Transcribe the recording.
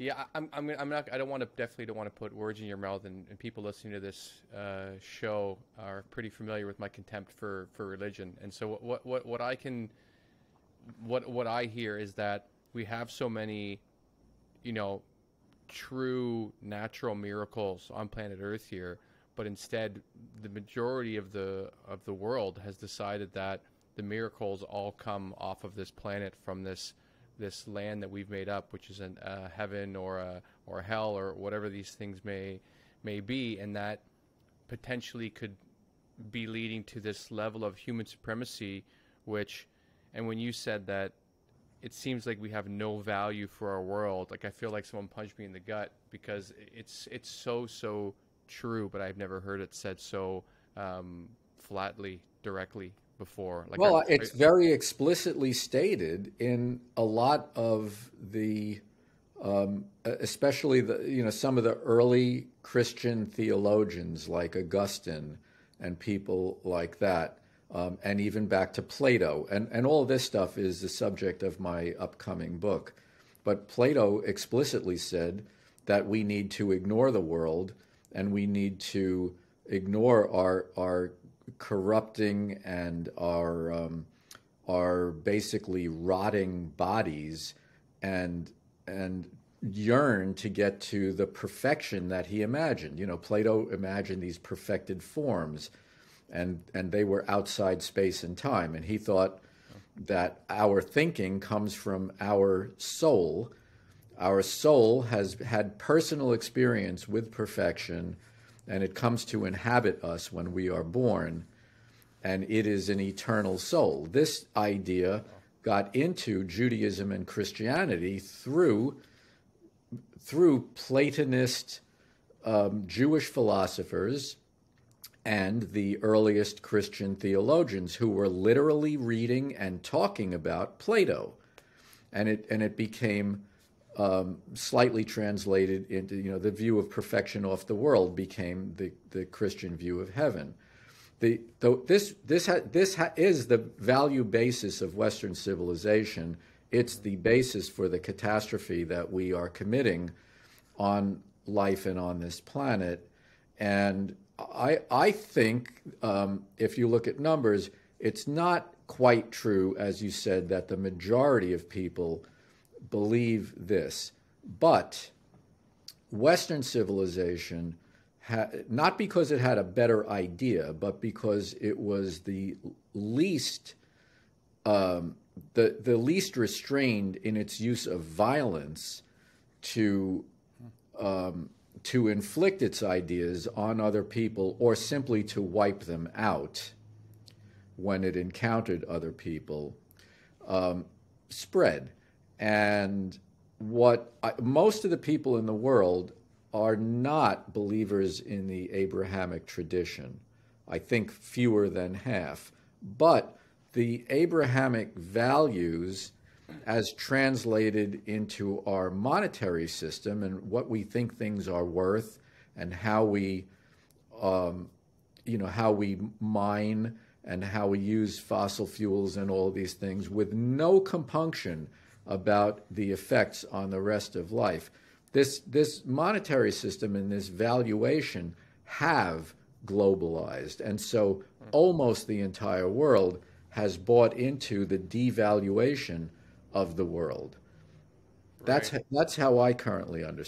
Yeah, I'm not. I don't want to. Definitely don't want to put words in your mouth. And people listening to this show are pretty familiar with my contempt for religion. And so what I can what I hear is that we have so many, you know, true natural miracles on planet Earth here, but instead the majority of the world has decided that the miracles all come off of this planet from this land that we've made up, which is a heaven or hell or whatever these things may be, and that potentially could be leading to this level of human supremacy, which, and when you said that it seems like we have no value for our world. Like I feel like someone punched me in the gut because it's so true, but I've never heard it said so flatly, directly before. Like, Well, it's very explicitly stated in a lot of the, especially some of the early Christian theologians like Augustine and people like that, and even back to Plato. And all this stuff is the subject of my upcoming book. But Plato explicitly said that we need to ignore the world and we need to ignore our corrupting and our basically rotting bodies and yearn to get to the perfection that he imagined. Plato imagined these perfected forms, and they were outside space and time. And he thought that our thinking comes from our soul. Our soul has had personal experience with perfection, and it comes to inhabit us when we are born, and it is an eternal soul. This idea got into Judaism and Christianity through Platonist Jewish philosophers and the earliest Christian theologians who were literally reading and talking about Plato, and it became slightly translated into the view of perfection off the world became the Christian view of heaven. This is the value basis of Western civilization. It's the basis for the catastrophe that we are committing on life and on this planet. And I think if you look at numbers, it's not quite true, as you said, that the majority of people believe this. But Western civilization, not because it had a better idea, but because it was the least the least restrained in its use of violence to inflict its ideas on other people or simply to wipe them out when it encountered other people, spread. And most of the people in the world are not believers in the Abrahamic tradition. I think fewer than half. But the Abrahamic values, as translated into our monetary system and what we think things are worth, and how we, how we mine and how we use fossil fuels and all these things, with no compunction about the effects on the rest of life. This monetary system and this valuation have globalized, and so almost the entire world has bought into the devaluation of the world. right. That's how I currently understand.